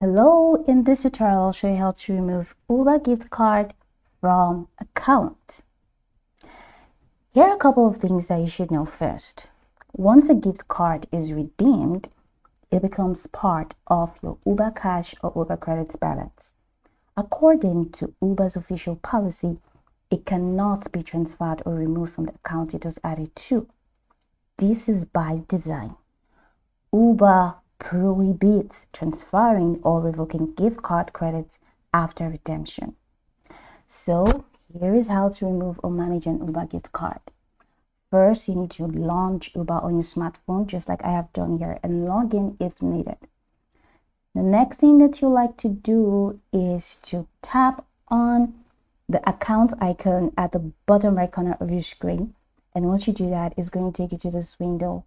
Hello, in this tutorial I'll show you how to remove Uber gift card from account. Here are a couple of things that you should know first. Once a gift card is redeemed, it becomes part of your Uber Cash or Uber Credits balance. According to Uber's official policy, it cannot be transferred or removed from the account it was added to. This is by design. Uber prohibits transferring or revoking gift card credits after redemption. So here is how to remove or manage an Uber gift card. First, you need to launch Uber on your smartphone, just like I have done here, and log in if needed. The next thing that you like to do is to tap on the account icon at the bottom right corner of your screen. And once you do that, it's going to take you to this window.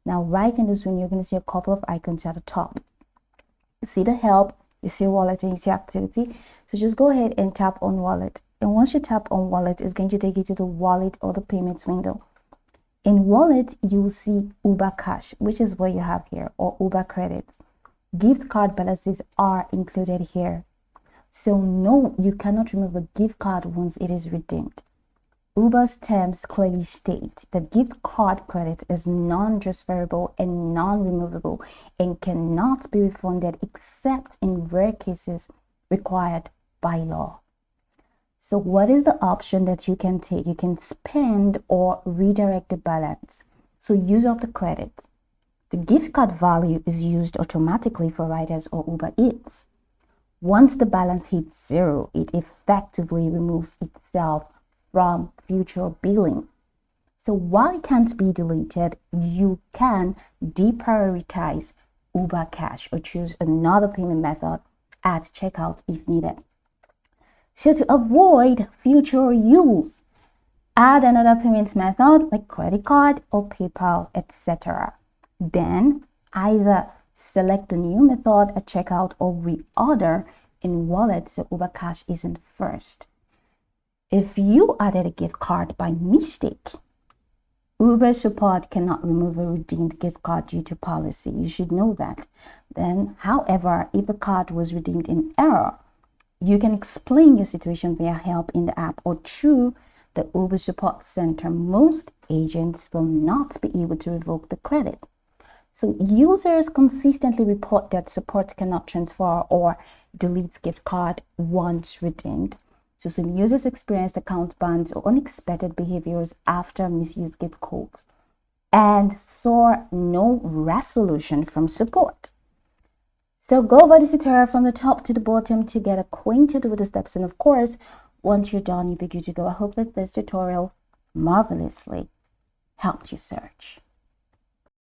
Now, right in this window, you're going to see a couple of icons at the top. You see the help, you see wallet, and you see activity. So just go ahead and tap on wallet. And once you tap on wallet, it's going to take you to the wallet or the payments window. In wallet, you will see Uber Cash, which is what you have here, or Uber Credits. Gift card balances are included here. So no, you cannot remove a gift card once it is redeemed. Uber's terms clearly state that gift card credit is non-transferable and non-removable and cannot be refunded except in rare cases required by law. So what is the option that you can take? You can spend or redirect the balance. So use up the credit. The gift card value is used automatically for riders or Uber Eats. Once the balance hits zero, it effectively removes itself from future billing. So while it can't be deleted, you can deprioritize Uber Cash or choose another payment method at checkout if needed. So to avoid future use, add another payment method like credit card or PayPal, etc. Then either select the new method at checkout or reorder in wallet so Uber Cash isn't first. If you added a gift card by mistake, Uber support cannot remove a redeemed gift card due to policy. You should know that. Then, however, if the card was redeemed in error, you can explain your situation via help in the app or through the Uber support center. Most agents will not be able to revoke the credit. So users consistently report that support cannot transfer or delete gift card once redeemed. So some users experience account bans or unexpected behaviors after misused gift codes and saw no resolution from support. So go over this tutorial from the top to the bottom to get acquainted with the steps. And of course, once you're done, you'll be good to go. I hope that this tutorial marvelously helped you search.